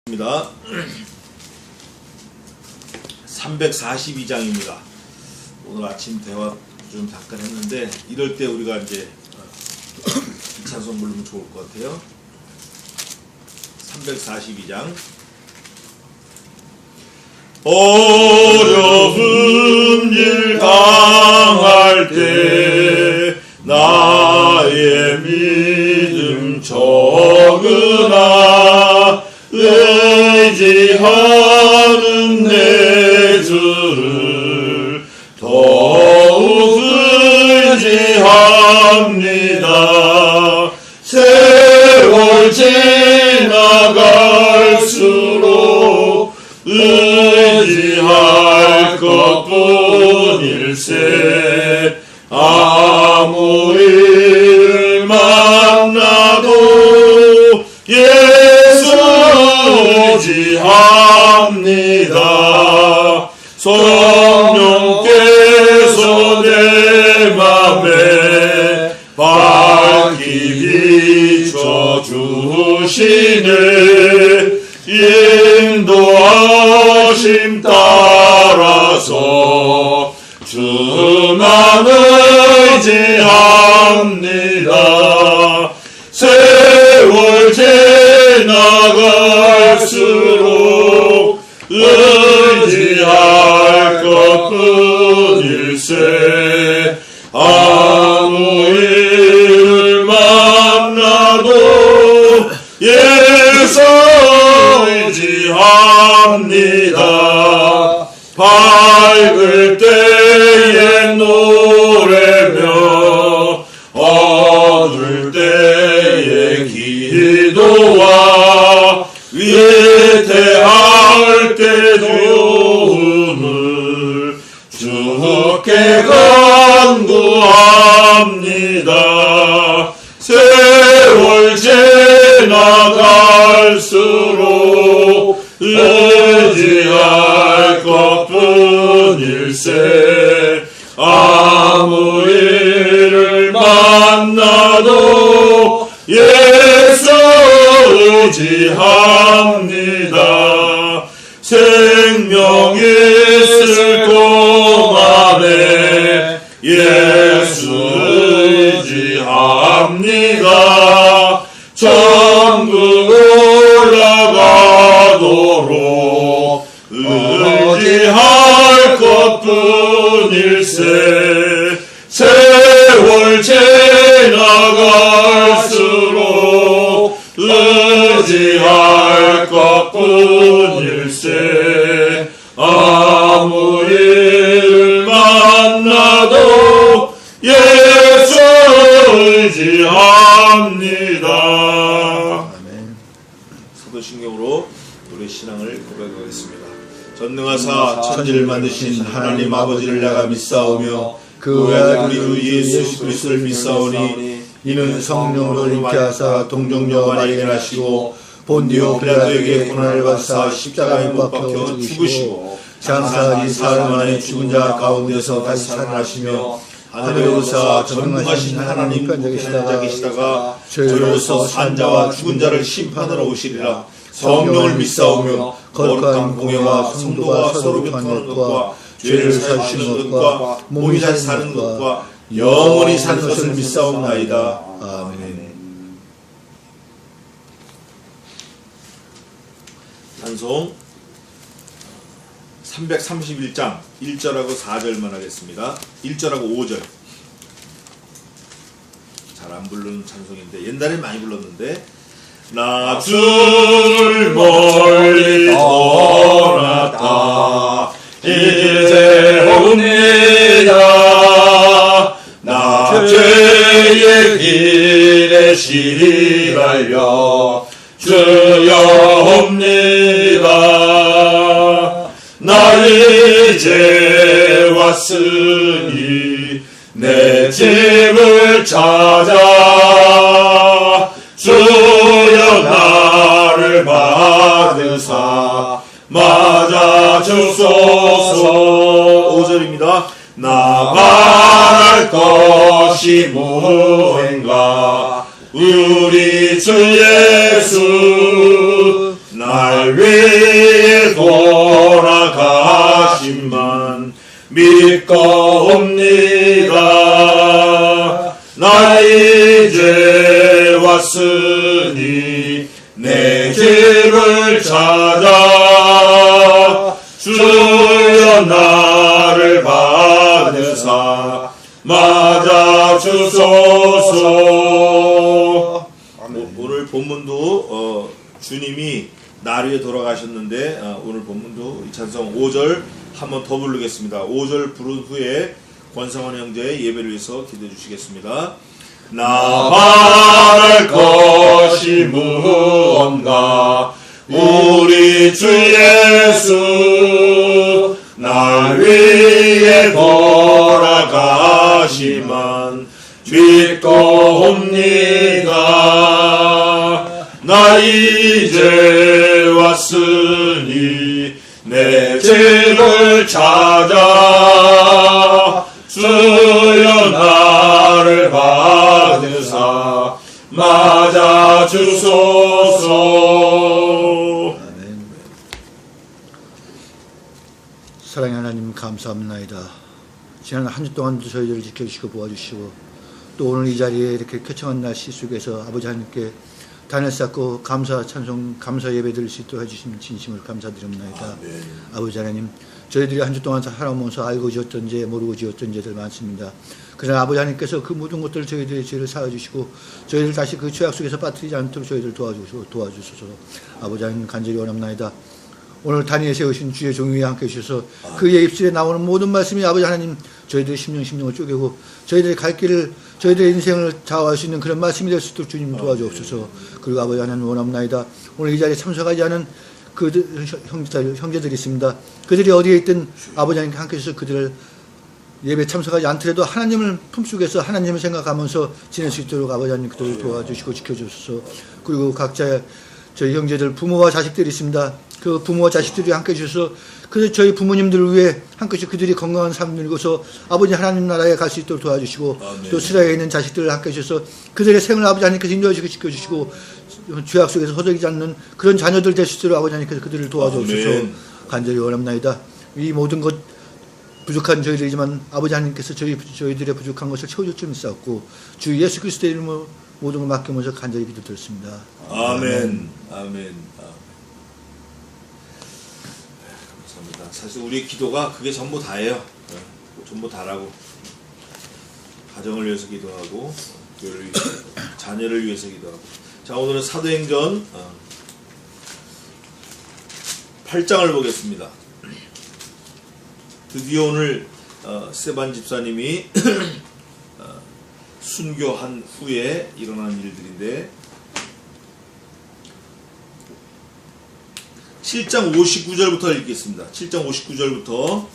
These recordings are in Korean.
입니다. 342장입니다. 오늘 아침 대화 좀 잠깐 했는데 이럴 때 우리가 이제 이 찬송 부르면 좋을 것 같아요. 342장. 어려운 일 당할 때 나의 믿음 적으나 의지하는 내 주를 더욱 의지합니다. 세월 지나갈수록 의지할 것뿐일세. 아무 일 만나도 예수 의지합니다. 성령께서 내 맘에 밝히 비춰주시네. 인도하심 따라서 주만 의지합니다. 세월 지나갈수록 의지할 것뿐일세. 아무 일을 만나도 예수 의지합니다. 밝을 때에 노래며 어두울 때에 기도와 위태할 때 도움을 주께 간구합니다. 세월 지나갈수록 의지할 것뿐일세. 아무 일을 만나도 예수 의지합니다. 생명 있을 동안에 예수 의지합니다. 천국 올라가도록 의지할 것뿐일세. 세월 지나갈수록 의지할 것뿐일세. 아무 일 만나도 예수 의지합니다. 아멘. 사도신경으로 우리 신앙을 고백하겠습니다. 전능하사 천지를 만드신 하나님 아버지를 내가 믿사오며 그 외아들 우리 주 예수 그리스도를 믿사오니 이는 성령으로 잉태하사 동정녀 마리아에게 나시고 본디오 빌라도에게 고난을 받으사 십자가에 못 박혀 죽으시고 장사하기 사흘 만에 죽은 자 가운데서 다시 살아나시며 하늘에 오르사 전능하신 하나님 보좌에 계시다가 저희로서 산 자와 죽은 자를 심판하러 오시리라. 성령을 믿사오며 거룩한 공예와 성도가 서로 교통하는 것과 죄를 사주시는 것과 몸이 다시 사는 것과 영원히 사는 것을 믿사옵나이다. 아멘. 찬송 331장 1절하고 4절만 하겠습니다. 1절하고 5절. 잘 안 부르는 찬송인데 옛날에 많이 불렀는데 나 주를 멀리 떠났다 이제 옵니다. 나 죄의 길에 시리 달려 주여 옵니다. 나 이제 왔으니 내 집을 찾아 주여 나를 받으사 맞아주소서. 5절입니다. 나 말할 것이 무엇인가 우리 주 예수 날 날 위해 돌아가심만 믿고옵니다. 나 이제 왔으니 내 길을 찾아 주여 나를 받으사 맞아주소서. 오늘 본문도 주님이 날 위해 돌아가셨는데 오늘 본문도 이 찬송 5절 한번 더 부르겠습니다. 5절 부른 후에 권성환 형제의 예배를 위해서 기도해 주시겠습니다. 나 바랄 것이 무언가 우리 주 예수 날 위해 돌아가시만 믿고옵니다. 나 이제 왔으니 내 집을 찾아 주여 나를 받으사 맞아주소서. 아멘. 사랑의 하나님 감사합니다. 지난 한 주 동안도 저희들을 지켜주시고 도와주시고 또 오늘 이 자리에 이렇게 쾌청한 날씨 속에서 아버지 하나님께 단을 쌓고 감사 찬송 감사 예배 드릴 수 있도록 해주신 진심으로 감사드립니다. 아버지 하나님, 저희들이 한 주 동안 살아오면서 알고 지었던 죄 모르고 지었던 죄들 많습니다. 그러나 아버지 하나님께서 그 모든 것들을 저희들의 죄를 사하주시고 저희를 다시 그 죄악 속에서 빠뜨리지 않도록 저희들 도와주소서. 아버지 하나님 간절히 원합나이다. 오늘 단위에 세우신 주의 종위에 함께 해주셔서 그의 입술에 나오는 모든 말씀이 아버지 하나님 저희들의 심령을 쪼개고 저희들의 갈 길을 저희들의 인생을 좌우할 수 있는 그런 말씀이 될 수 있도록 주님 도와주옵소서. 그리고 아버지 하나님 원합나이다. 오늘 이 자리에 참석하지 않은 그 형제들이 있습니다. 그들이 어디에 있든 아버지 하나님께 함께 해주셔서 그들을 예배 참석하지 않더라도 하나님을 품속에서 하나님을 생각하면서 지낼 수 있도록 아버지 하나님 그들을 도와주시고 지켜주소서. 그리고 각자 저희 형제들 부모와 자식들이 있습니다. 그 부모와 자식들이 함께 해주셔서 그 저희 부모님들을 위해 함께 그들이 건강한 삶을 누리고서 아버지 하나님 나라에 갈 수 있도록 도와주시고 또 스라에 있는 자식들을 함께 해주셔서 그들의 생을 아버지 하나님께서 인도하시고 지켜주시고 죄악 속에서 허덕이지 않는 그런 자녀들 될 수 있도록 아버지 하나님께서 그들을 도와주옵소서. 간절히 원합나이다. 이 모든 것 부족한 저희들이지만 아버지 하나님께서 저희들의 부족한 것을 채워줄 줄 믿사옵고 주 예수 그리스도의 이름으로 모든 걸 맡기면서 간절히 기도드렸습니다. 아멘. 사실 우리의 기도가 그게 전부 다예요. 전부 다라고. 가정을 위해서 기도하고 교회를 위해서 기도하고 자녀를 위해서 기도하고. 자, 오늘은 사도행전 8장을 보겠습니다. 드디어 오늘 스테반 집사님이 순교한 후에 일어난 일들인데 7장 59절부터 읽겠습니다. 7장 59절부터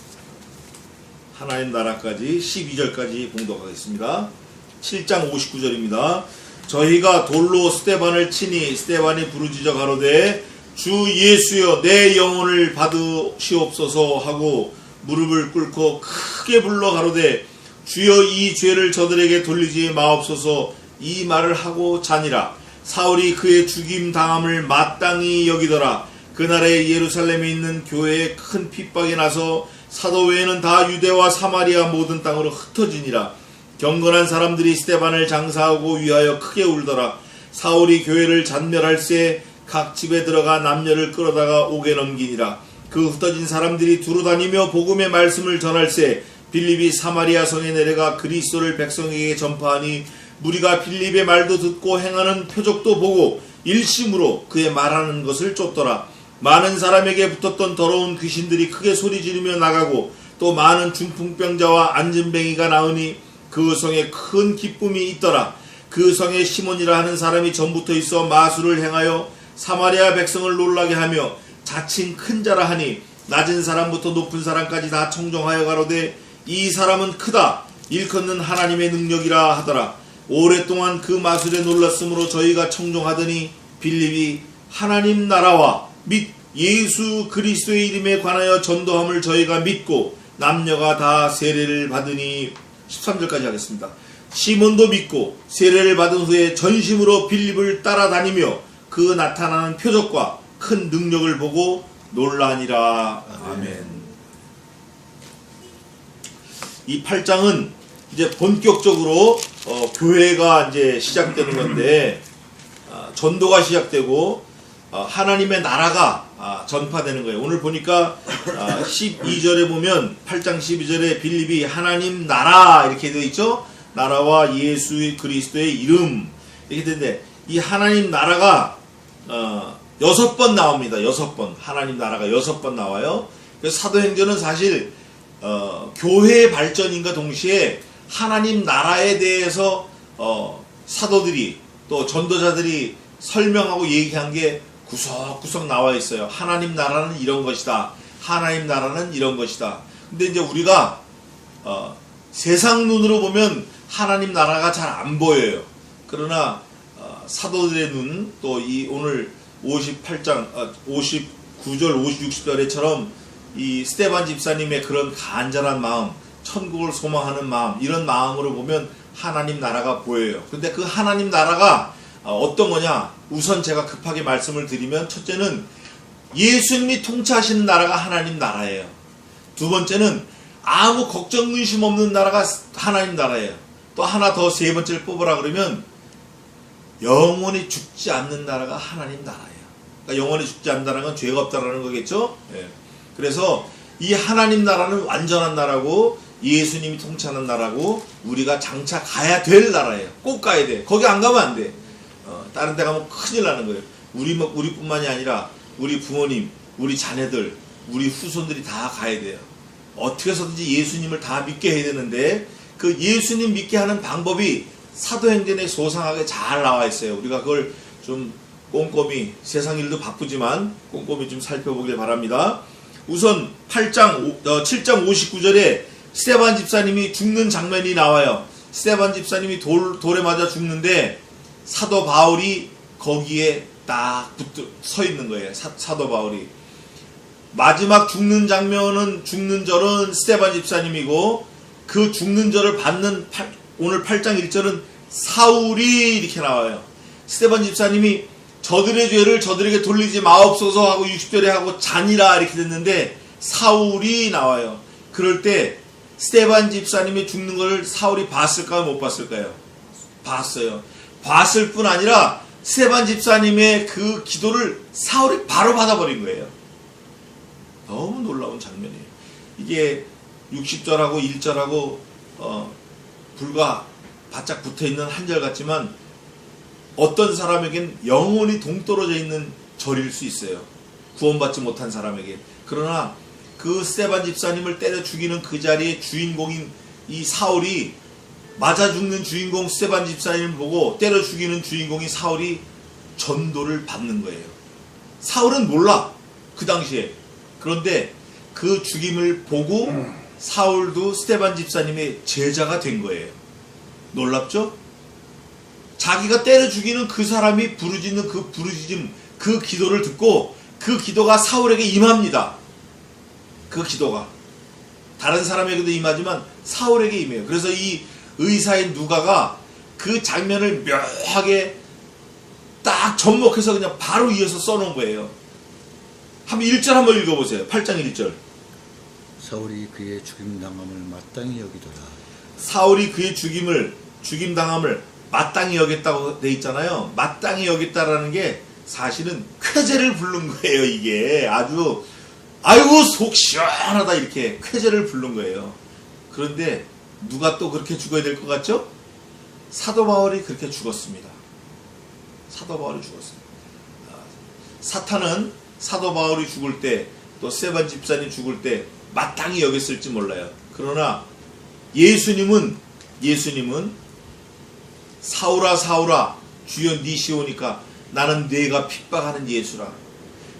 하나님 나라까지 12절까지 봉독하겠습니다. 7장 59절입니다. 저희가 돌로 스테반을 치니 스테반이 부르짖어 가로되 주 예수여 내 영혼을 받으시옵소서 하고 무릎을 꿇고 크게 불러 가로되 주여 이 죄를 저들에게 돌리지 마옵소서. 이 말을 하고 자니라. 사울이 그의 죽임 당함을 마땅히 여기더라. 그날에 예루살렘에 있는 교회에 큰 핍박이 나서 사도 외에는 다 유대와 사마리아 모든 땅으로 흩어지니라. 경건한 사람들이 스테반을 장사하고 위하여 크게 울더라. 사울이 교회를 잔멸할새 각 집에 들어가 남녀를 끌어다가 옥에 넘기니라. 그 흩어진 사람들이 두루 다니며 복음의 말씀을 전할새 빌립이 사마리아 성에 내려가 그리스도를 백성에게 전파하니 무리가 빌립의 말도 듣고 행하는 표적도 보고 일심으로 그의 말하는 것을 쫓더라. 많은 사람에게 붙었던 더러운 귀신들이 크게 소리 지르며 나가고 또 많은 중풍병자와 안진뱅이가 나으니 그 성에 큰 기쁨이 있더라. 그 성에 시몬이라 하는 사람이 전부터 있어 마술을 행하여 사마리아 백성을 놀라게 하며 자칭 큰 자라 하니 낮은 사람부터 높은 사람까지 다 청종하여 가로되 이 사람은 크다 일컫는 하나님의 능력이라 하더라. 오랫동안 그 마술에 놀랐으므로 저희가 청종하더니 빌립이 하나님 나라와 및 예수 그리스도의 이름에 관하여 전도함을 저희가 믿고 남녀가 다 세례를 받으니 13절까지 하겠습니다. 시몬도 믿고 세례를 받은 후에 전심으로 빌립을 따라다니며 그 나타나는 표적과 큰 능력을 보고 놀라니라. 아멘. 이 8장은 이제 본격적으로 교회가 이제 시작되는 건데, 전도가 시작되고 하나님의 나라가 전파되는 거예요. 오늘 보니까 12절에 보면 8장 12절에 빌립이 하나님 나라 이렇게 되어 있죠. 나라와 예수 그리스도의 이름 이렇게 되는데, 이 하나님 나라가 6번 나옵니다. 6번. 하나님 나라가 6번 나와요. 그래서 사도행전은 사실 교회의 발전인과 동시에 하나님 나라에 대해서 사도들이 또 전도자들이 설명하고 얘기한 게 구석구석 나와 있어요. 하나님 나라는 이런 것이다. 하나님 나라는 이런 것이다. 근데 이제 우리가 세상 눈으로 보면 하나님 나라가 잘 안 보여요. 그러나 사도들의 눈, 또 이 오늘 58장 59절 60절에처럼 이 스데반 집사님의 그런 간절한 마음, 천국을 소망하는 마음, 이런 마음으로 보면 하나님 나라가 보여요. 근데 그 하나님 나라가 어떤 거냐? 우선 제가 급하게 말씀을 드리면, 첫째는 예수님이 통치하시는 나라가 하나님 나라예요. 두 번째는 아무 걱정 근심 없는 나라가 하나님 나라예요. 또 하나 더, 세 번째를 뽑으라 그러면 영원히 죽지 않는 나라가 하나님 나라예요. 그러니까 영원히 죽지 않는다는 건 죄가 없다라는 거겠죠. 예. 그래서 이 하나님 나라는 완전한 나라고, 예수님이 통치하는 나라고, 우리가 장차 가야 될 나라예요. 꼭 가야 돼. 거기 안 가면 안 돼. 다른 데 가면 큰일 나는 거예요. 우리뿐만이 아니라 우리 부모님, 우리 자녀들, 우리 후손들이 다 가야 돼요. 어떻게 해서든지 예수님을 다 믿게 해야 되는데, 그 예수님 믿게 하는 방법이 사도행전에 소상하게 잘 나와 있어요. 우리가 그걸 좀 꼼꼼히, 세상 일도 바쁘지만 꼼꼼히 좀 살펴보길 바랍니다. 우선 7장 59절에 스데반 집사님이 죽는 장면이 나와요. 스데반 집사님이 돌에 맞아 죽는데 사도 바울이 거기에 딱 서 있는 거예요. 사도 바울이. 마지막 죽는 장면은, 죽는 절은 스데반 집사님이고, 그 죽는 절을 받는 오늘 8장 1절은 사울이 이렇게 나와요. 스데반 집사님이 저들의 죄를 저들에게 돌리지 마옵소서 하고 60절에 하고 자니라 이렇게 됐는데, 사울이 나와요. 그럴 때 스데반 집사님이 죽는 걸 사울이 봤을까요? 못 봤을까요? 봤어요. 봤을 뿐 아니라 스데반 집사님의 그 기도를 사울이 바로 받아버린 거예요. 너무 놀라운 장면이에요. 이게 60절하고 1절하고 불과 바짝 붙어있는 한 절 같지만 어떤 사람에겐 영원히 동떨어져 있는 절일 수 있어요. 구원받지 못한 사람에게. 그러나 그 스데반 집사님을 때려 죽이는 그 자리의 주인공인 이 사울이, 맞아 죽는 주인공 스데반 집사님을 보고 때려 죽이는 주인공이 사울이 전도를 받는 거예요. 사울은 몰라, 그 당시에. 그런데 그 죽임을 보고 사울도 스데반 집사님의 제자가 된 거예요. 놀랍죠? 자기가 때려 죽이는 그 사람이 부르짖는 그 부르짖음, 그 기도를 듣고 그 기도가 사울에게 임합니다. 그 기도가 다른 사람에게도 임하지만 사울에게 임해요. 그래서 이 의사인 누가가 그 장면을 묘하게 딱 접목해서 그냥 바로 이어서 써놓은 거예요. 한번 1절 한번 읽어보세요. 8장 1절. 사울이 그의 죽임당함을 마땅히 여기더라. 사울이 그의 죽임당함을 마땅히 여겼다고 돼 있잖아요. 마땅히 여겼다라는 게 사실은 쾌재를 부른 거예요. 이게 아주, 아이고 속 시원하다 이렇게 쾌재를 부른 거예요. 그런데 누가 또 그렇게 죽어야 될 것 같죠? 사도 바울이 그렇게 죽었습니다. 사도 바울이 죽었습니다. 사탄은 사도 바울이 죽을 때, 또 스데반 집사님 죽을 때 마땅히 여겼을지 몰라요. 그러나 예수님은 사울아 사울아 주여 네 시오니까 나는 네가 핍박하는 예수라.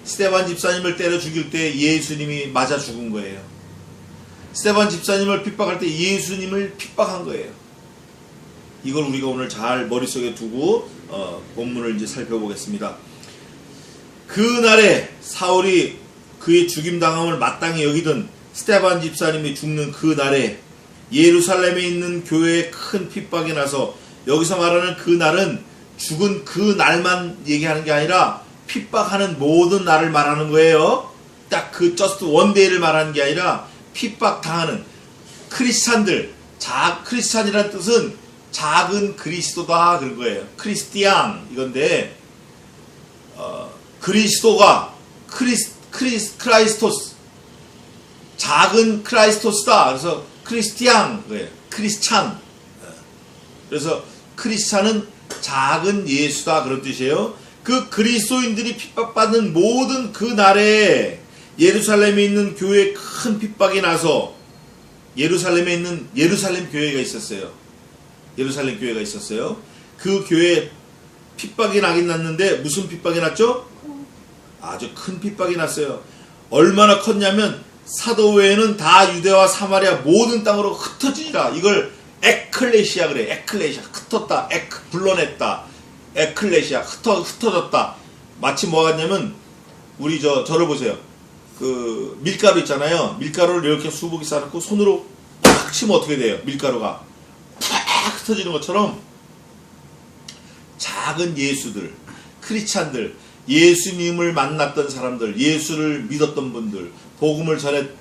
스데반 집사님을 때려 죽일 때 예수님이 맞아 죽은 거예요. 스데반 집사님을 핍박할 때 예수님을 핍박한 거예요. 이걸 우리가 오늘 잘 머릿속에 두고 본문을 이제 살펴보겠습니다. 그날에 사울이 그의 죽임당함을 마땅히 여기던 스데반 집사님이 죽는 그 날에 예루살렘에 있는 교회에 큰 핍박이 나서, 여기서 말하는 그 날은 죽은 그 날만 얘기하는 게 아니라 핍박하는 모든 날을 말하는 거예요. 딱 그 저스트 원데이를 말하는 게 아니라 핍박당하는 크리스찬들, 크리스찬이라는 뜻은 작은 그리스도다 그런 거예요. 크리스티앙 이건데 그리스도가 크라이스토스 작은 크라이스토스다. 그래서 크리스티앙 거예요. 크리스찬. 그래서 크리스찬은 작은 예수다 그런 뜻이에요. 그 그리스도인들이 핍박받는 모든 그 날에 예루살렘에 있는 교회에 큰 핍박이 나서 예루살렘에 있는 예루살렘 교회가 있었어요. 예루살렘 교회가 있었어요. 그 교회에 핍박이 나긴 났는데 무슨 핍박이 났죠? 아주 큰 핍박이 났어요. 얼마나 컸냐면 사도회에는 다 유대와 사마리아 모든 땅으로 흩어지니라. 이걸 에클레시아 그래. 에클레시아 흩었다. 불러냈다. 에클레시아 흩어졌다. 마치 뭐가 같냐면 우리 저를 보세요. 그 밀가루 있잖아요. 밀가루를 이렇게 수북이 싸놓고 손으로 팍 치면 어떻게 돼요? 밀가루가 팍 흩어지는 것처럼 작은 예수들, 크리스찬들, 예수님을 만났던 사람들, 예수를 믿었던 분들, 복음을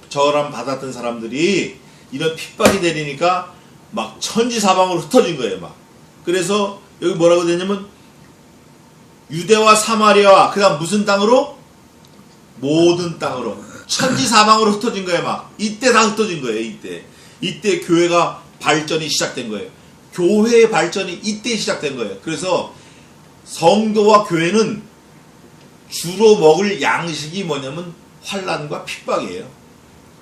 전함 받았던 사람들이 이런 핍박이 내리니까 막 천지사방으로 흩어진 거예요. 막. 그래서 여기 뭐라고 되냐면 유대와 사마리아와 그다음 무슨 땅으로? 모든 땅으로 천지사방으로 흩어진 거예요. 막 이때 다 흩어진 거예요. 이때 교회가 발전이 시작된 거예요. 교회의 발전이 이때 시작된 거예요. 그래서 성도와 교회는 주로 먹을 양식이 뭐냐면 환난과 핍박이에요.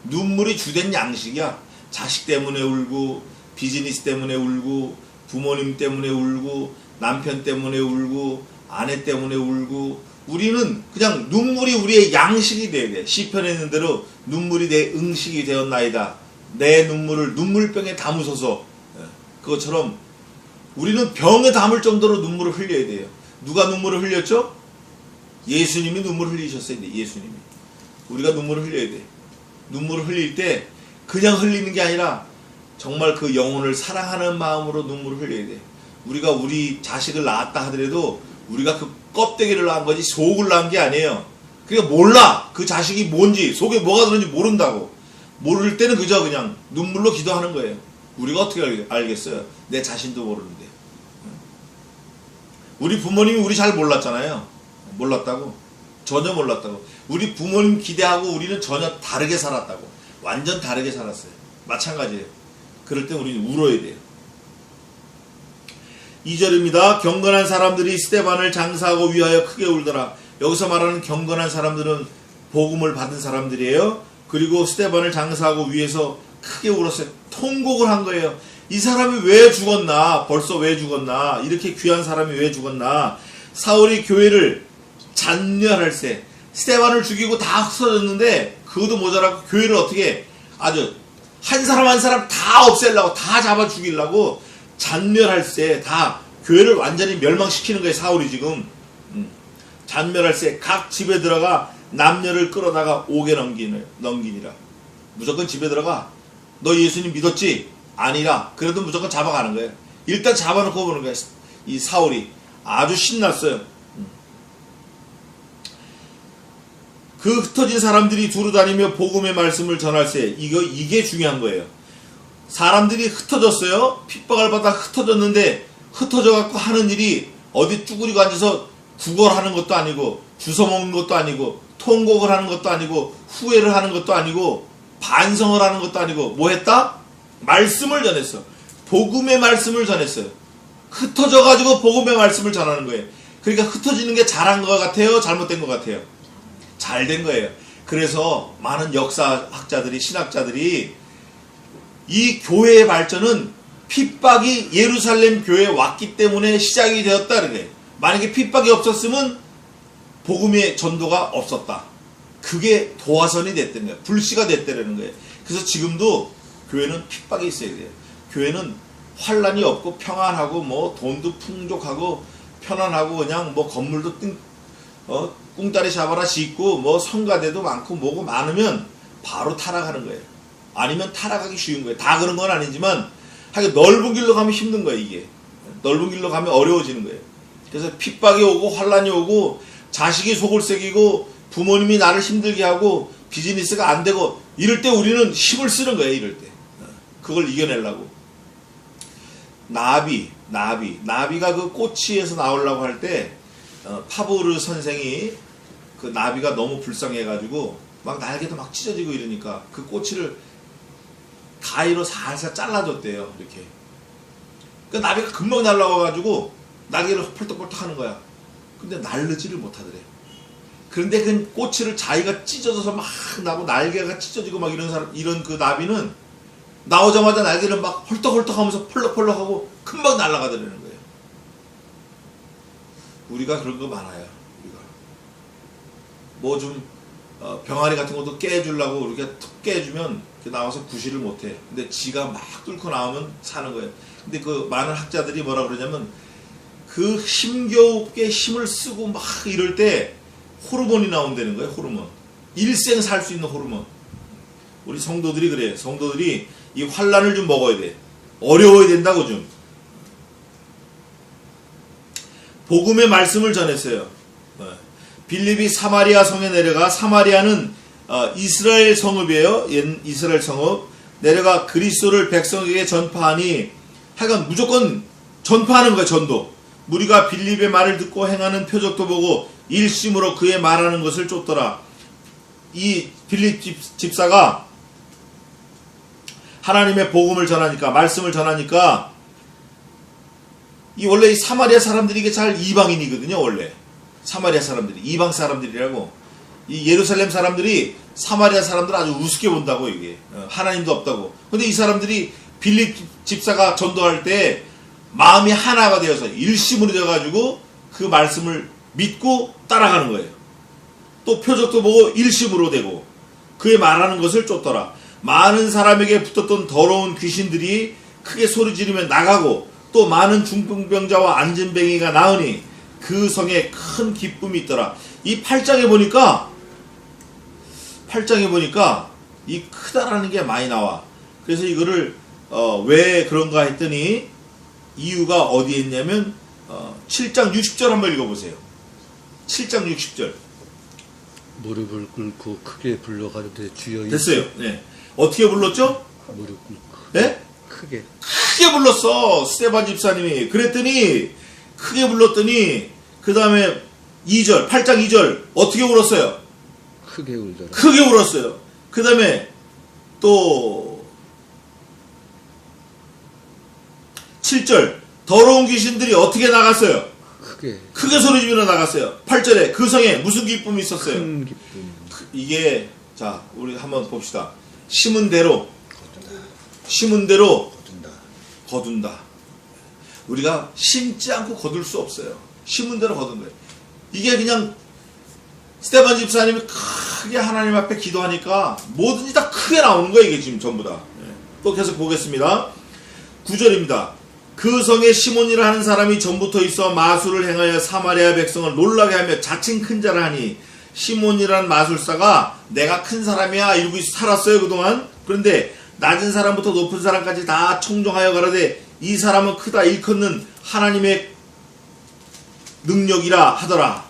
눈물이 주된 양식이야. 자식 때문에 울고 비즈니스 때문에 울고 부모님 때문에 울고 남편 때문에 울고 아내 때문에 울고 우리는 그냥 눈물이 우리의 양식이 돼야 돼. 시편에 있는 대로 눈물이 내 응식이 되었나이다. 내 눈물을 눈물병에 담으소서. 그것처럼 우리는 병에 담을 정도로 눈물을 흘려야 돼요. 누가 눈물을 흘렸죠? 예수님이 눈물을 흘리셨어야 돼. 예수님이. 우리가 눈물을 흘려야 돼. 눈물을 흘릴 때 그냥 흘리는 게 아니라 정말 그 영혼을 사랑하는 마음으로 눈물을 흘려야 돼. 우리가 우리 자식을 낳았다 하더라도 우리가 그 껍데기를 낳은 거지 속을 낳은 게 아니에요. 그러니까 몰라. 그 자식이 뭔지 속에 뭐가 들었는지 모른다고. 모를 때는 그냥 눈물로 기도하는 거예요. 우리가 어떻게 알겠어요? 내 자신도 모르는데. 우리 부모님이 우리 잘 몰랐잖아요. 몰랐다고. 전혀 몰랐다고. 우리 부모님 기대하고 우리는 전혀 다르게 살았다고. 완전 다르게 살았어요. 마찬가지예요. 그럴 때 우리는 울어야 돼요. 2절입니다. 경건한 사람들이 스데반을 장사하고 위하여 크게 울더라. 여기서 말하는 경건한 사람들은 복음을 받은 사람들이에요. 그리고 스데반을 장사하고 위해서 크게 울었어요. 통곡을 한 거예요. 이 사람이 왜 죽었나? 벌써 왜 죽었나? 이렇게 귀한 사람이 왜 죽었나? 사울이 교회를 잔멸할세. 스데반을 죽이고 다 흩어졌는데 그것도 모자라고 교회를 어떻게 아주 한 사람 한 사람 다 없애려고 다 잡아 죽이려고 잔멸할세. 다 교회를 완전히 멸망시키는 거예요. 사울이 지금. 잔멸할세. 각 집에 들어가 남녀를 끌어다가 옥에 넘기니라. 무조건 집에 들어가. 너 예수님 믿었지? 아니라. 그래도 무조건 잡아가는 거예요. 일단 잡아놓고 보는 거예요. 이 사울이. 아주 신났어요. 그 흩어진 사람들이 두루 다니며 복음의 말씀을 전할세. 이게 중요한 거예요. 사람들이 흩어졌어요. 핍박을 받아 흩어졌는데 흩어져갖고 하는 일이 어디 쭈그리고 앉아서 구걸하는 것도 아니고 주워 먹는 것도 아니고 통곡을 하는 것도 아니고 후회를 하는 것도 아니고 반성을 하는 것도 아니고 뭐 했다? 말씀을 전했어. 복음의 말씀을 전했어요. 흩어져가지고 복음의 말씀을 전하는 거예요. 그러니까 흩어지는 게 잘한 것 같아요? 잘못된 것 같아요? 잘 된 거예요. 그래서 많은 역사학자들이 신학자들이 이 교회의 발전은 핍박이 예루살렘 교회에 왔기 때문에 시작이 되었다 그래. 만약에 핍박이 없었으면 복음의 전도가 없었다. 그게 도화선이 됐다는 거예요. 불씨가 됐다는 거예요. 그래서 지금도 교회는 핍박이 있어야 돼요. 교회는 환란이 없고 평안하고 뭐 돈도 풍족하고 편안하고 그냥 뭐 건물도 꿍따리 샤바라 짓고 뭐 성가대도 많고 뭐고 많으면 바로 타락하는 거예요. 아니면 타락하기 쉬운 거예요. 다 그런 건 아니지만 하여간 넓은 길로 가면 힘든 거예요. 이게 넓은 길로 가면 어려워지는 거예요. 그래서 핍박이 오고 환란이 오고 자식이 속을 새기고 부모님이 나를 힘들게 하고 비즈니스가 안 되고 이럴 때 우리는 힘을 쓰는 거예요. 이럴 때 그걸 이겨내려고. 나비가 그 꼬치에서 나오려고 할 때 파브르 선생이 그 나비가 너무 불쌍해가지고 막 날개도 막 찢어지고 이러니까 그 꼬치를 가위로 살살 잘라줬대요. 이렇게. 그 나비가 금방 날라와가지고 날개를 펄떡펄떡 하는 거야. 근데 날르지를 못하더래. 그런데 그 꼬치를 자기가 찢어져서 막 나고 날개가 찢어지고 막 이런 그 나비는 나오자마자 날개를 막 헐떡헐떡 하면서 펄럭펄럭 하고 금방 날아가더라는 거예요. 우리가 그런 거 많아요. 우리가 뭐 좀 병아리 같은 것도 깨주려고 이렇게 툭 깨주면 나와서 구실을 못해. 근데 지가 막 뚫고 나오면 사는 거예요. 근데 그 많은 학자들이 뭐라 그러냐면 그 힘겹게 힘을 쓰고 막 이럴 때 호르몬이 나온다는 거예요. 호르몬. 일생 살 수 있는 호르몬. 우리 성도들이 그래요. 성도들이 이 환란을 좀 먹어야 돼. 어려워야 된다고 좀. 복음의 말씀을 전했어요. 빌립이 사마리아 성에 내려가, 사마리아는 이스라엘 성읍이에요. 이스라엘 성읍. 내려가 그리스도를 백성에게 전파하니, 하여간 무조건 전파하는 거야. 전도. 무리가 빌립의 말을 듣고 행하는 표적도 보고 일심으로 그의 말하는 것을 쫓더라. 이 빌립 집사가 하나님의 복음을 전하니까, 말씀을 전하니까, 이 원래 이 사마리아 사람들이 이게 잘 이방인이거든요. 원래 사마리아 사람들이 이방 사람들이라고. 이 예루살렘 사람들이 사마리아 사람들 아주 우습게 본다고. 이게 하나님도 없다고. 근데 이 사람들이 빌립 집사가 전도할 때 마음이 하나가 되어서 일심으로 되어가지고 그 말씀을 믿고 따라가는 거예요. 또 표적도 보고 일심으로 되고 그의 말하는 것을 쫓더라. 많은 사람에게 붙었던 더러운 귀신들이 크게 소리 지르며 나가고, 또 많은 중풍병자와 안진뱅이가 나으니 그 성에 큰 기쁨이 있더라. 이 8장에 보니까 이 크다라는 게 많이 나와. 그래서 이거를 왜 그런가 했더니 이유가 어디에 있냐면 7장 60절 한번 읽어보세요. 7장 60절. 무릎을 꿇고 크게 불러가되 주여. 됐어요. 네. 어떻게 불렀죠? 무릎 꿇고. 네? 크게 불렀어. 스테반 집사님이. 그랬더니 크게 불렀더니 그 다음에 2절 8장 2절 어떻게 울었어요? 크게 울더라. 크게 울었어요. 그 다음에 또 7절 더러운 귀신들이 어떻게 나갔어요? 크게 소리 지르며 나갔어요. 8절에 그 성에 무슨 기쁨이 있었어요? 큰 기쁨. 이게 자 우리 한번 봅시다. 심은 대로 거둔다. 우리가 심지 않고 거둘 수 없어요. 심은 대로 거둔 거예요. 이게 그냥 스테반 집사님이 크게 하나님 앞에 기도하니까 뭐든지 다 크게 나오는 거예요. 이게 지금 전부 다. 또 계속 보겠습니다. 9절입니다. 그 성에 시몬이라 하는 사람이 전부터 있어 마술을 행하여 사마리아 백성을 놀라게 하며 자칭 큰 자라 하니, 시몬이란 마술사가 내가 큰 사람이야 이러고 살았어요 그동안. 그런데 낮은 사람부터 높은 사람까지 다 청종하여 가라되 이 사람은 크다 일컫는 하나님의 능력이라 하더라.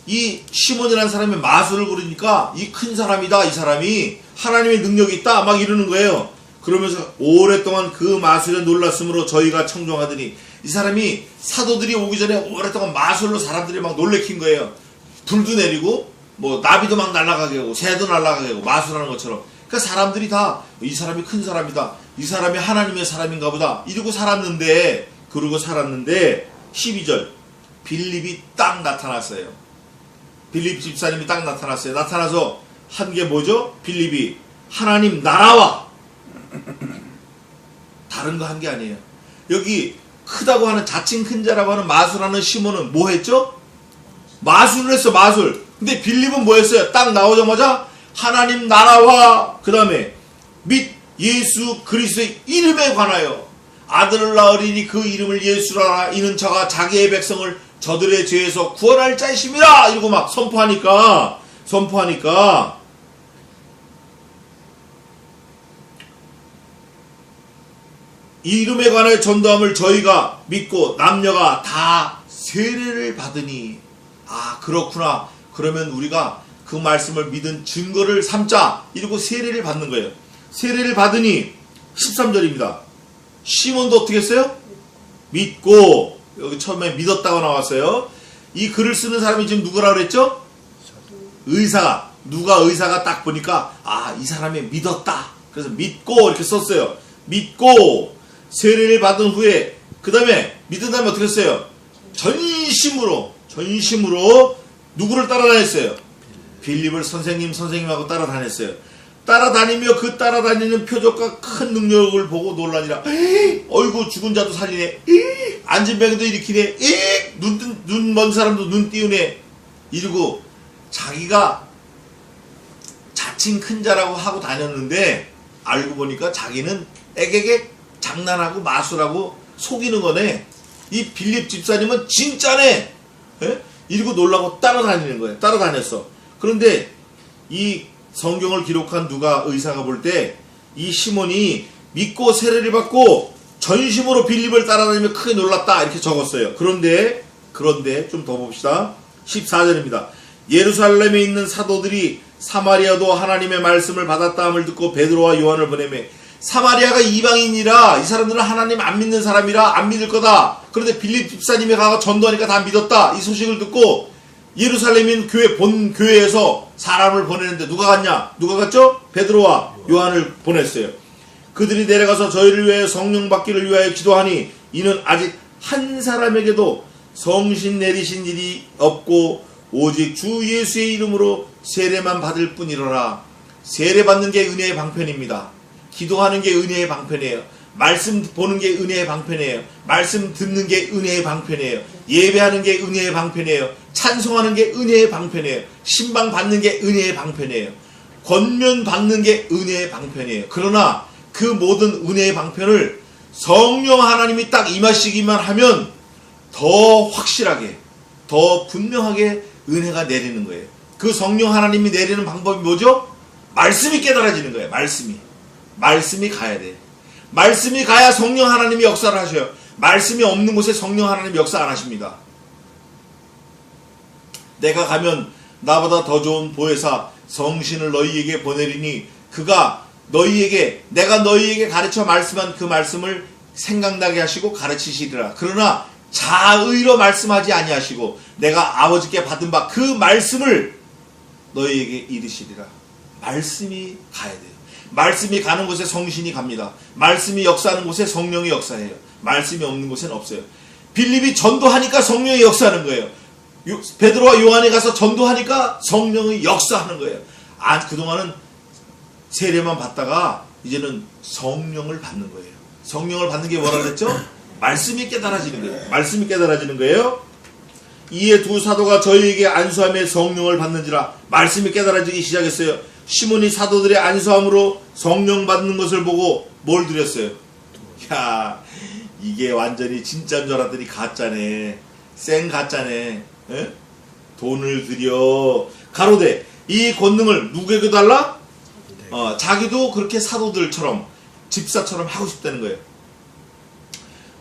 이 시몬이라는 사람이 마술을 부르니까 이 큰 사람이다, 이 사람이 하나님의 능력이 있다 막 이러는 거예요. 그러면서 오랫동안 그 마술에 놀랐으므로 저희가 청종하더니, 이 사람이 사도들이 오기 전에 오랫동안 마술로 사람들이 막 놀래킨 거예요. 불도 내리고 뭐 나비도 막 날아가게 하고 새도 날아가게 하고 마술하는 것처럼. 그러니까 사람들이 다 이 사람이 큰 사람이다, 이 사람이 하나님의 사람인가 보다 이러고 살았는데, 그러고 살았는데 12절 빌립이 딱 나타났어요. 빌립 집사님이 딱 나타났어요. 나타나서 한 게 뭐죠? 빌립이 하나님 나라와 다른 거 한 게 아니에요. 여기 크다고 하는 자칭 큰 자라고 하는 마술하는 시몬은 뭐 했죠? 마술을 했어, 마술. 근데 빌립은 뭐 했어요? 딱 나오자마자 하나님 나라와 그 다음에 및 예수 그리스도의 이름에 관하여 아들을 낳으리니 그 이름을 예수라. 이는 저가 자기의 백성을 저들의 죄에서 구원할 자이심이라. 이러고 막 선포하니까 이 이름에 관하여 전도함을 저희가 믿고 남녀가 다 세례를 받으니. 아 그렇구나. 그러면 우리가 그 말씀을 믿은 증거를 삼자. 이러고 세례를 받는 거예요. 세례를 받으니 13절입니다. 시몬도 어떻게 했어요? 믿고, 여기 처음에 믿었다고 나왔어요. 이 글을 쓰는 사람이 지금 누구라고 그랬죠? 의사가. 누가 의사가 딱 보니까 아 이 사람이 믿었다. 그래서 믿고 이렇게 썼어요. 믿고 세례를 받은 후에 그 다음에 믿은 다음에 어떻게 했어요? 전심으로 누구를 따라다녔어요? 빌립을 선생님하고 따라다녔어요. 따라다니며 그 따라다니는 표적과 큰 능력을 보고 놀라니라. 어이구 죽은 자도 살리네. 앉은 병도 일으키네. 눈 먼 사람도 눈 띄우네. 이러고 자기가 자칭 큰 자라고 하고 다녔는데 알고 보니까 자기는 애게게 장난하고 마술하고 속이는 거네. 이 빌립 집사님은 진짜네. 예? 이러고 놀라고 따라다니는 거예요. 따라다녔어. 그런데 이 성경을 기록한 누가 의사가 볼 때 이 시몬이 믿고 세례를 받고 전심으로 빌립을 따라다니며 크게 놀랐다 이렇게 적었어요. 그런데 좀 더 봅시다. 14절입니다. 예루살렘에 있는 사도들이 사마리아도 하나님의 말씀을 받았다 함을 듣고 베드로와 요한을 보내매 사마리아가 이방인이라 이 사람들은 하나님 안 믿는 사람이라 안 믿을 거다. 그런데 빌립 집사님이 가서 전도하니까 다 믿었다. 이 소식을 듣고 예루살렘인 본 교회에서 사람을 보내는데 누가 갔냐? 누가 갔죠? 베드로와 요한을 보냈어요. 그들이 내려가서 저희를 위하여 성령 받기를 위하여 기도하니 이는 아직 한 사람에게도 성신 내리신 일이 없고 오직 주 예수의 이름으로 세례만 받을 뿐이로라. 세례 받는 게 은혜의 방편입니다. 기도하는 게 은혜의 방편이에요. 말씀 보는 게 은혜의 방편이에요. 말씀 듣는 게 은혜의 방편이에요. 예배하는 게 은혜의 방편이에요. 찬송하는 게 은혜의 방편이에요. 신방 받는 게 은혜의 방편이에요. 권면 받는 게 은혜의 방편이에요. 그러나 그 모든 은혜의 방편을 성령 하나님이 딱 임하시기만 하면 더 확실하게, 더 분명하게 은혜가 내리는 거예요. 그 성령 하나님이 내리는 방법이 뭐죠? 말씀이 깨달아지는 거예요. 말씀이 가야 돼. 말씀이 가야 성령 하나님이 역사를 하셔요. 말씀이 없는 곳에 성령 하나님 역사 안 하십니다. 내가 가면 나보다 더 좋은 보혜사 성신을 너희에게 보내리니 그가 내가 너희에게 가르쳐 말씀한 그 말씀을 생각나게 하시고 가르치시리라. 그러나 자의로 말씀하지 아니하시고 내가 아버지께 받은 바 그 말씀을 너희에게 이르시리라. 말씀이 가야 돼요. 말씀이 가는 곳에 성신이 갑니다. 말씀이 역사하는 곳에 성령이 역사해요. 말씀이 없는 곳에는 없어요. 빌립이 전도하니까 성령이 역사하는 거예요. 베드로와 요한이 가서 전도하니까 성령이 역사하는 거예요. 그동안은 세례만 받다가 이제는 성령을 받는 거예요. 성령을 받는 게 뭐라 그랬죠? 말씀이 깨달아지는 거예요. 말씀이 깨달아지는 거예요. 이에 두 사도가 저희에게 안수함에 성령을 받는지라. 말씀이 깨달아지기 시작했어요. 시몬이 사도들의 안수함으로 성령 받는 것을 보고 뭘 드렸어요? 야, 이게 완전히 진짜인 줄 알았더니 가짜네. 생 가짜네. 에? 돈을 들여 가로되 이 권능을 누구에게 달라? 자기도 그렇게 사도들처럼 집사처럼 하고 싶다는 거예요.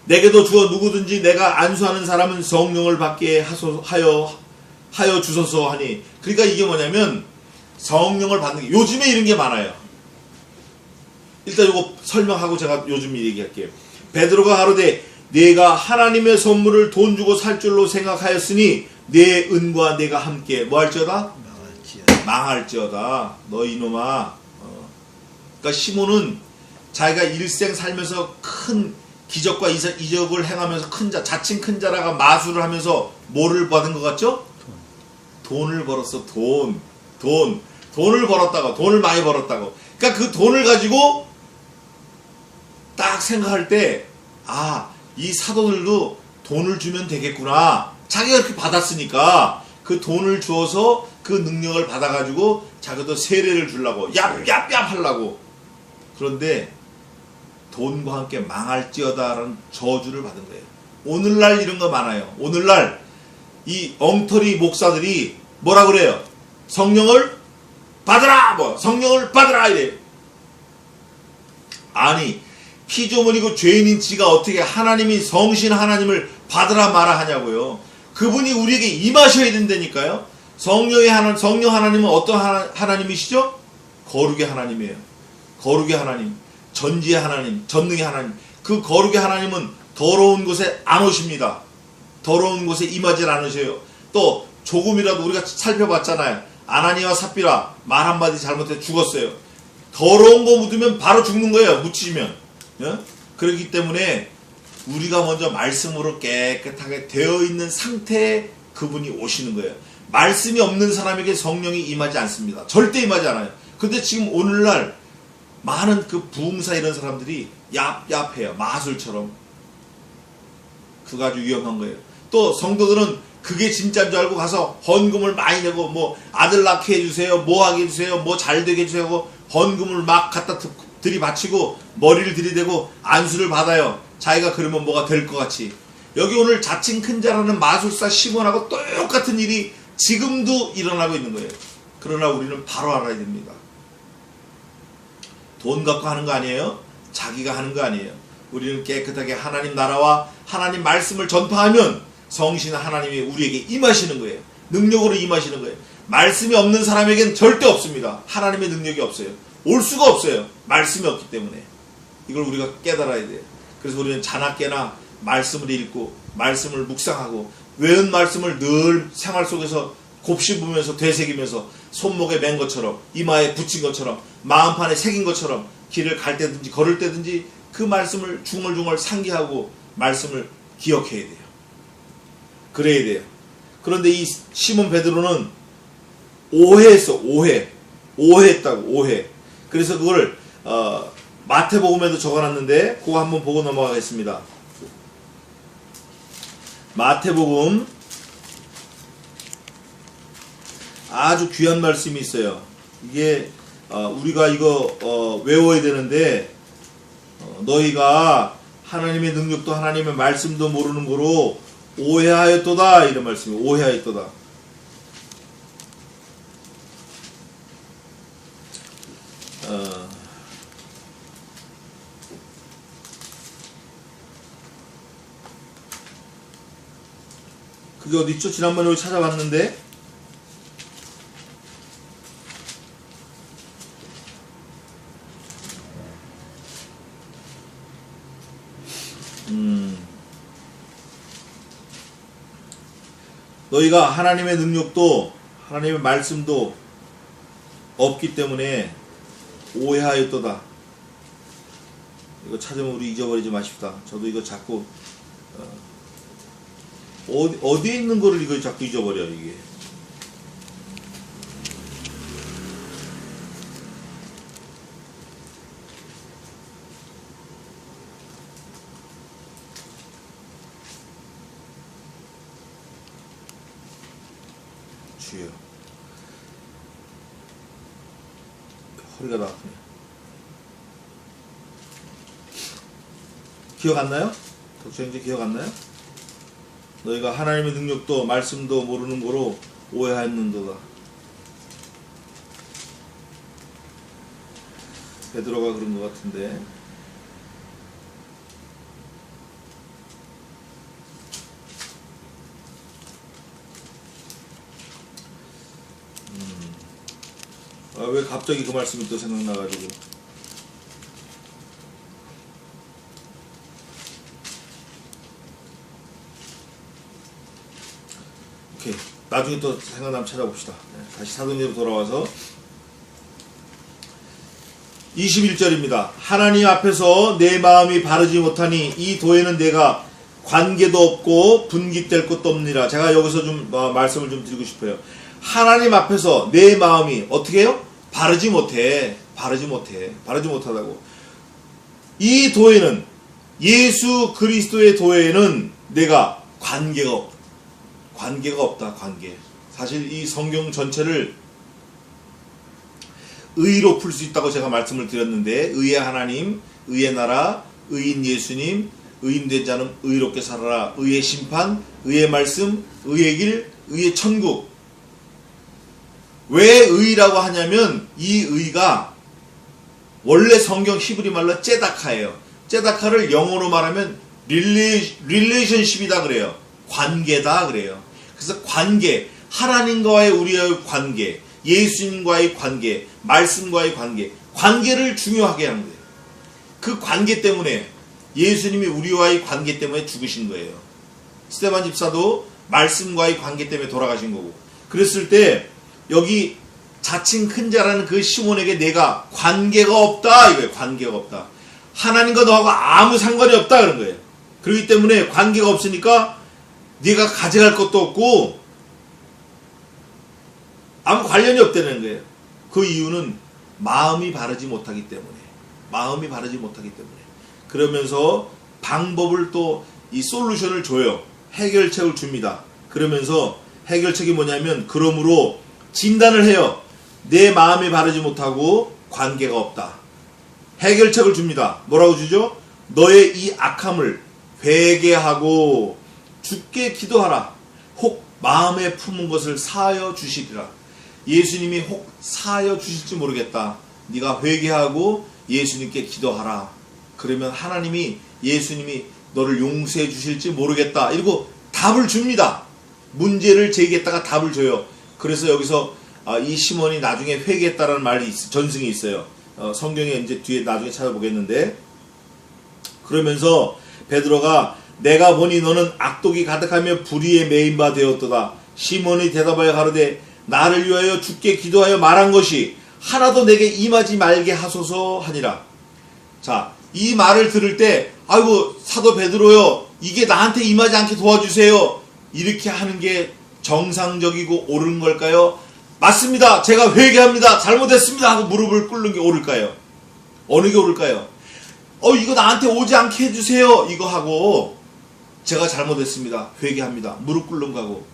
내게도 주어 누구든지 내가 안수하는 사람은 성령을 받게 하여 주소서 하니. 그러니까 이게 뭐냐면 성령을 받는 게 요즘에 이런 게 많아요. 일단 이거 설명하고 제가 요즘 얘기할게요. 베드로가 가로되 내가 하나님의 선물을 돈 주고 살 줄로 생각하였으니 내 은과 내가 함께 뭐 할지어다? 망할지어다. 너 이놈아. 그러니까 시몬은 자기가 일생 살면서 큰 기적과 이적을 행하면서 자칭 큰 자라가 마술을 하면서 뭐를 받은 것 같죠? 돈을 벌었어. 돈을 벌었다고. 돈을 많이 벌었다고. 그러니까 그 돈을 가지고 딱 생각할 때 이 사도들도 돈을 주면 되겠구나. 자기가 그렇게 받았으니까 그 돈을 주어서 그 능력을 받아가지고 자기도 세례를 주려고 얍얍얍 하려고. 그런데 돈과 함께 망할지어다라는 저주를 받은 거예요. 오늘날 이런 거 많아요. 오늘날 이 엉터리 목사들이 뭐라 그래요? 성령을 받으라! 성령을 받으라! 이래요. 아니, 피조물이고 죄인인 지가 어떻게 하나님이 성신 하나님을 받으라 마라 하냐고요. 그분이 우리에게 임하셔야 된다니까요. 성령 하나님은 어떤 하나님이시죠? 거룩의 하나님이에요. 거룩의 하나님, 전지의 하나님, 전능의 하나님. 그 거룩의 하나님은 더러운 곳에 안 오십니다. 더러운 곳에 임하지 않으셔요. 또 조금이라도 우리가 살펴봤잖아요. 아나니와 삽비라 말 한마디 잘못해 죽었어요. 더러운 거 묻으면 바로 죽는 거예요. 묻히시면. 그렇기 때문에 우리가 먼저 말씀으로 깨끗하게 되어 있는 상태에 그분이 오시는 거예요. 말씀이 없는 사람에게 성령이 임하지 않습니다. 절대 임하지 않아요. 근데 지금 오늘날 많은 그 부흥사 이런 사람들이 얍얍해요. 마술처럼. 그거 아주 위험한 거예요. 또 성도들은 그게 진짜인 줄 알고 가서 헌금을 많이 내고 뭐 아들 낳게 해주세요, 뭐 하게 해주세요, 뭐 잘 되게 해주세요 하고 헌금을 막 갖다 들이바치고 머리를 들이대고 안수를 받아요. 자기가 그러면 뭐가 될 것 같이. 여기 오늘 자칭 큰 자라는 마술사 시몬하고 똑같은 일이 지금도 일어나고 있는 거예요. 그러나 우리는 바로 알아야 됩니다. 돈 갖고 하는 거 아니에요. 자기가 하는 거 아니에요. 우리는 깨끗하게 하나님 나라와 하나님 말씀을 전파하면 성신 하나님이 우리에게 임하시는 거예요. 능력으로 임하시는 거예요. 말씀이 없는 사람에겐 절대 없습니다. 하나님의 능력이 없어요. 올 수가 없어요. 말씀이 없기 때문에. 이걸 우리가 깨달아야 돼요. 그래서 우리는 자나깨나 말씀을 읽고 말씀을 묵상하고 외운 말씀을 늘 생활 속에서 곱씹으면서 되새기면서 손목에 맨 것처럼 이마에 붙인 것처럼 마음판에 새긴 것처럼 길을 갈 때든지 걸을 때든지 그 말씀을 중얼중얼 상기하고 말씀을 기억해야 돼요. 그래야 돼요. 그런데 이 시몬 베드로는 오해했어. 오해했다고. 오해. 그래서 그걸 마태복음에도 적어놨는데 그거 한번 보고 넘어가겠습니다. 마태복음 아주 귀한 말씀이 있어요. 이게 우리가 이거 외워야 되는데 너희가 하나님의 능력도 하나님의 말씀도 모르는 거로 오해하였도다 이런 말씀이에요. 오해하였도다. 그게 어디 있죠? 지난번에 우리 찾아봤는데 너희가 하나님의 능력도 하나님의 말씀도 없기 때문에 오해하였도다. 이거 찾으면 우리 잊어버리지 마십시다. 저도 이거 자꾸 어디에 있는 거를 이거 자꾸 잊어버려 이게. 주여. 허리가 다 아프네. 기억 안 나요? 독생제 기억 안 나요? 너희가 하나님의 능력도 말씀도 모르는 거로 오해하였는도다. 베드로가 그런 것 같은데. 왜 갑자기 그 말씀이 또 생각나가지고. 오케이. 나중에 또 생각나면 찾아봅시다. 다시 사도행전으로 돌아와서 21절입니다. 하나님 앞에서 내 마음이 바르지 못하니 이 도에는 내가 관계도 없고 분깃될 것도 없느니라. 제가 여기서 좀 말씀을 좀 드리고 싶어요. 하나님 앞에서 내 마음이 어떻게 해요? 바르지 못하다고. 이 도에는, 예수 그리스도의 도에는 내가 관계가 없다. 관계. 사실 이 성경 전체를 의로 풀 수 있다고 제가 말씀을 드렸는데, 의의 하나님, 의의 나라, 의인 예수님, 의인된 자는 의롭게 살아라, 의의 심판, 의의 말씀, 의의 길, 의의 천국. 왜 의라고 하냐면 이 의가 원래 성경 히브리 말로 째다카예요. 째다카를 영어로 말하면 릴레이션십이다 그래요. 관계다 그래요. 그래서 관계, 하나님과의 우리의 관계, 예수님과의 관계, 말씀과의 관계, 관계를 중요하게 하는 거예요. 그 관계 때문에 예수님이 우리와의 관계 때문에 죽으신 거예요. 스데반 집사도 말씀과의 관계 때문에 돌아가신 거고. 그랬을 때 여기 자칭 큰 자라는 그 시몬에게 내가 관계가 없다 이거예요. 관계가 없다. 하나님과 너하고 아무 상관이 없다 그런 거예요. 그렇기 때문에 관계가 없으니까 네가 가져갈 것도 없고 아무 관련이 없다는 거예요. 그 이유는 마음이 바르지 못하기 때문에. 마음이 바르지 못하기 때문에. 그러면서 방법을 또 이 솔루션을 줘요. 해결책을 줍니다. 그러면서 해결책이 뭐냐면 그러므로 진단을 해요. 내 마음이 바르지 못하고 관계가 없다. 해결책을 줍니다. 뭐라고 주죠? 너의 이 악함을 회개하고 주께 기도하라. 혹 마음에 품은 것을 사하여 주시리라. 예수님이 혹 사하여 주실지 모르겠다. 네가 회개하고 예수님께 기도하라. 그러면 하나님이 예수님이 너를 용서해 주실지 모르겠다. 이러고 답을 줍니다. 문제를 제기했다가 답을 줘요. 그래서 여기서 이 시몬이 나중에 회개했다라는 말이 전승이 있어요. 성경에 이제 뒤에 나중에 찾아보겠는데 그러면서 베드로가 내가 보니 너는 악독이 가득하며 불의에 매인 바 되었도다. 시몬이 대답하여 가로되 나를 위하여 주께 기도하여 말한 것이 하나도 내게 임하지 말게 하소서 하니라. 자, 이 말을 들을 때 아이고 사도 베드로요 이게 나한테 임하지 않게 도와주세요 이렇게 하는 게 정상적이고 옳은 걸까요? 맞습니다. 제가 회개합니다. 잘못했습니다 하고 무릎을 꿇는 게 옳을까요? 어느 게 옳을까요? 이거 나한테 오지 않게 해주세요 이거 하고 제가 잘못했습니다. 회개합니다. 무릎 꿇는 거고.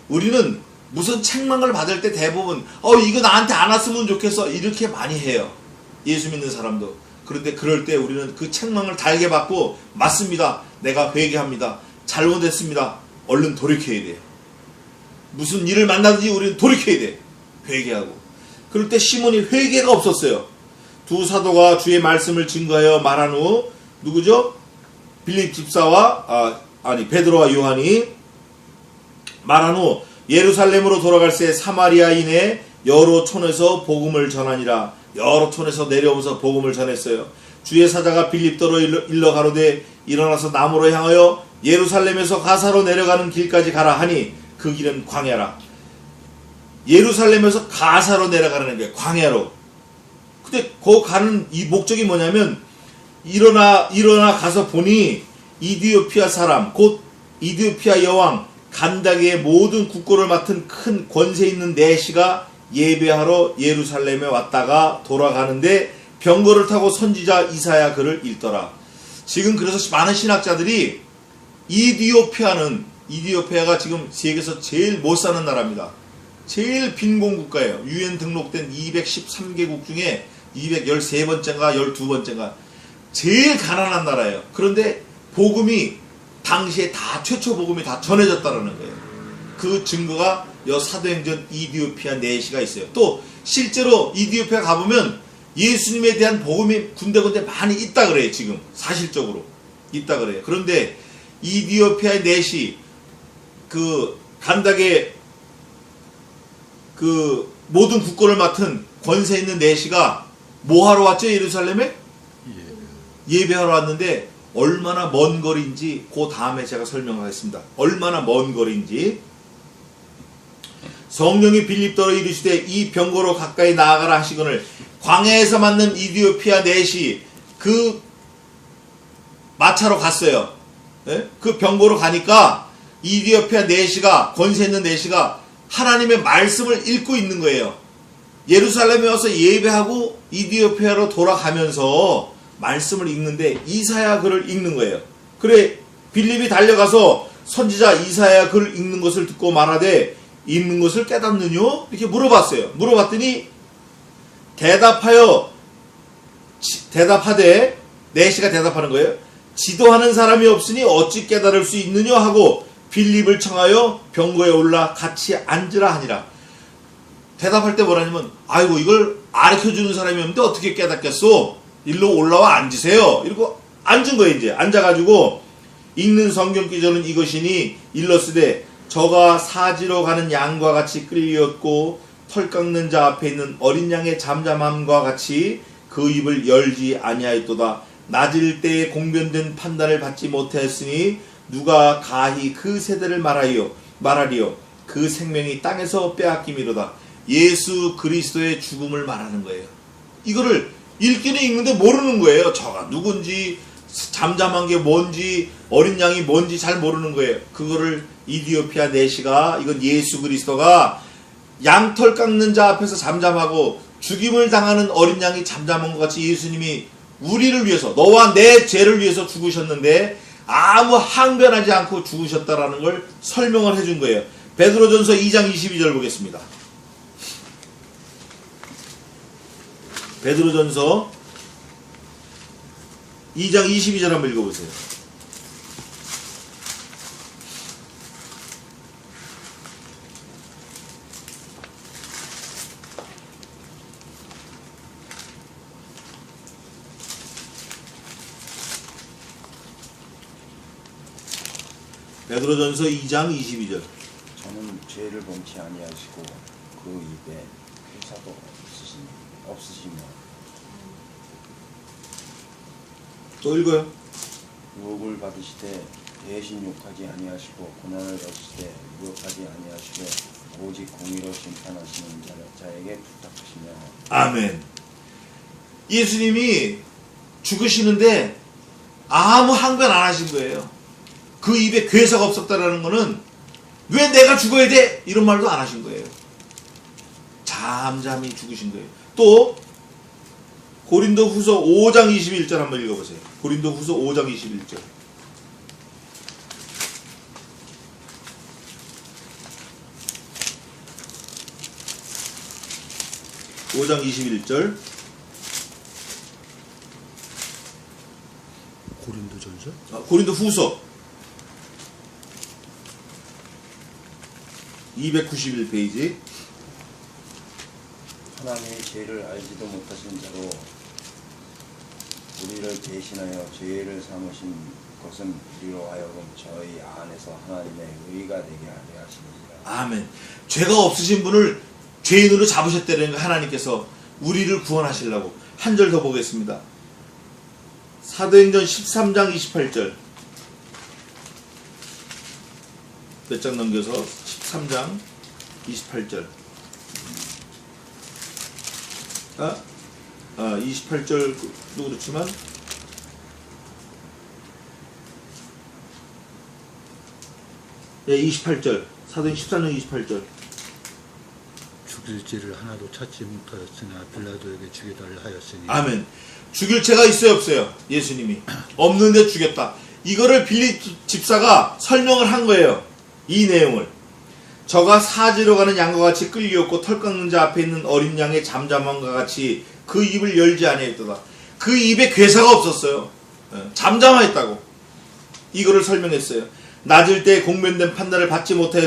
우리는 무슨 책망을 받을 때 대부분 이거 나한테 안 왔으면 좋겠어 이렇게 많이 해요. 예수 믿는 사람도. 그런데 그럴 때 우리는 그 책망을 달게 받고 맞습니다. 내가 회개합니다. 잘못했습니다. 얼른 돌이켜야 돼. 무슨 일을 만나든지 우리는 돌이켜야 돼. 회개하고. 그럴 때 시몬이 회개가 없었어요. 두 사도가 주의 말씀을 증거하여 말한 후 누구죠? 빌립 집사와 베드로와 요한이 말한 후 예루살렘으로 돌아갈새 사마리아인의 여러 촌에서 복음을 전하니라. 여러 촌에서 내려오면서 복음을 전했어요. 주의 사자가 빌립더로 일러 가로되 일어나서 남으로 향하여 예루살렘에서 가사로 내려가는 길까지 가라 하니 그 길은 광야라. 예루살렘에서 가사로 내려가는 게 광야로. 근데 그 가는 이 목적이 뭐냐면 일어나 가서 보니 이디오피아 사람 곧 이디오피아 여왕 간다게의 모든 국고를 맡은 큰 권세 있는 내시가 예배하러 예루살렘에 왔다가 돌아가는데 병거를 타고 선지자 이사야 글을 읽더라. 지금 그래서 많은 신학자들이 이디오피아가 지금 세계에서 제일 못 사는 나라입니다. 제일 빈곤 국가예요. UN 등록된 213개국 중에 213번째인가 12번째인가 제일 가난한 나라예요. 그런데 복음이 당시에 다 최초 복음이 다 전해졌다라는 거예요. 그 증거가 사도행전 이디오피아 내시가 있어요. 또 실제로 이디오피아 가보면 예수님에 대한 복음이 군데군데 많이 있다 그래요. 지금 사실적으로 있다 그래요. 그런데 이디오피아의 내시 그 간닥의 그 모든 국고를 맡은 권세 있는 내시가 뭐하러 왔죠? 예루살렘에? 예배하러 왔는데 얼마나 먼 거리인지 그 다음에 제가 설명하겠습니다. 얼마나 먼 거리인지. 성령이 빌립더로 이르시되 이 병거로 가까이 나아가라 하시거늘 광야에서 맞는 이디오피아 내시 그 마차로 갔어요. 네? 그 병거로 가니까 이디오피아 내시가 권세 있는 내시가 하나님의 말씀을 읽고 있는 거예요. 예루살렘에 와서 예배하고 이디오피아로 돌아가면서 말씀을 읽는데 이사야 글을 읽는 거예요. 그래 빌립이 달려가서 선지자 이사야 글을 읽는 것을 듣고 말하되 읽는 것을 깨닫느냐? 이렇게 물어봤어요. 물어봤더니 대답하되 내시가 대답하는 거예요. 지도하는 사람이 없으니 어찌 깨달을 수 있느냐 하고 빌립을 청하여 병거에 올라 같이 앉으라 하니라. 대답할 때 뭐라냐면 아이고 이걸 가르쳐주는 사람이 없는데 어떻게 깨닫겠소? 일로 올라와 앉으세요. 이러고 앉은 거예요. 이제 앉아가지고 읽는 성경 기절은 이것이니 일러스되 저가 사지로 가는 양과 같이 끌리었고 털 깎는 자 앞에 있는 어린 양의 잠잠함과 같이 그 입을 열지 아니하였도다. 낮을 때에 공변된 판단을 받지 못하였으니 누가 가히 그 세대를 말하리요. 그 생명이 땅에서 빼앗김이로다. 예수 그리스도의 죽음을 말하는 거예요. 이거를 읽기는 읽는데 모르는 거예요. 저가 누군지, 잠잠한 게 뭔지, 어린 양이 뭔지 잘 모르는 거예요. 그거를 이디오피아 내시가, 이건 예수 그리스도가 양털 깎는 자 앞에서 잠잠하고 죽임을 당하는 어린 양이 잠잠한 것 같이 예수님이 우리를 위해서, 너와 내 죄를 위해서 죽으셨는데 아무 항변하지 않고 죽으셨다라는 걸 설명을 해준 거예요. 베드로전서 2장 22절 보겠습니다. 베드로전서 2장 22절 한번 읽어보세요. 베드로전서 2장 22절. 저는 죄를 범치 아니하시고 그 입에 회사도 없으시며 또 읽어요. 유혹을 받으시되 대신 욕하지 아니하시고 고난을 받으시되 유혹하지 아니하시되 오직 공의로 심판하시는 자에게 부탁하시며. 아멘. 예수님이 죽으시는데 아무 항변 안 하신 거예요. 그 입에 괴사가 없었다라는 거는 왜 내가 죽어야 돼? 이런 말도 안 하신 거예요. 잠잠히 죽으신 거예요. 또 고린도후서 5장 21절 한번 읽어보세요. 고린도후서 5장 21절. 5장 21절. 고린도전서? 고린도후서 291페이지. 하나님의 죄를 알지도 못하신 자로 우리를 대신하여 죄를 삼으신 것은 우리로 하여금 저희 안에서 하나님의 의가 되게 하려 하십니다. 아멘. 죄가 없으신 분을 죄인으로 잡으셨다는 거 하나님께서 우리를 구원하시려고. 한 절 더 보겠습니다. 사도행전 13장 28절. 몇 장 넘겨서 13장 28절. 28절도 그렇지만 예, 28절. 사도행전 13장 28절. 죽일 죄를 하나도 찾지 못하였으나 빌라도에게 죽여달라 하였으니. 아멘. 죽일 죄가 있어요, 없어요? 예수님이 없는데 죽였다. 이거를 빌립 집사가 설명을 한 거예요. 이 내용을. 저가 사지로 가는 양과 같이 끌리었고 털 깎는 자 앞에 있는 어린 양의 잠잠함과 같이 그 입을 열지 아니하였도다. 그 입에 괴사가 없었어요. 잠잠하였다고. 이거를 설명했어요. 낮을 때 공변된 판단을 받지 못하였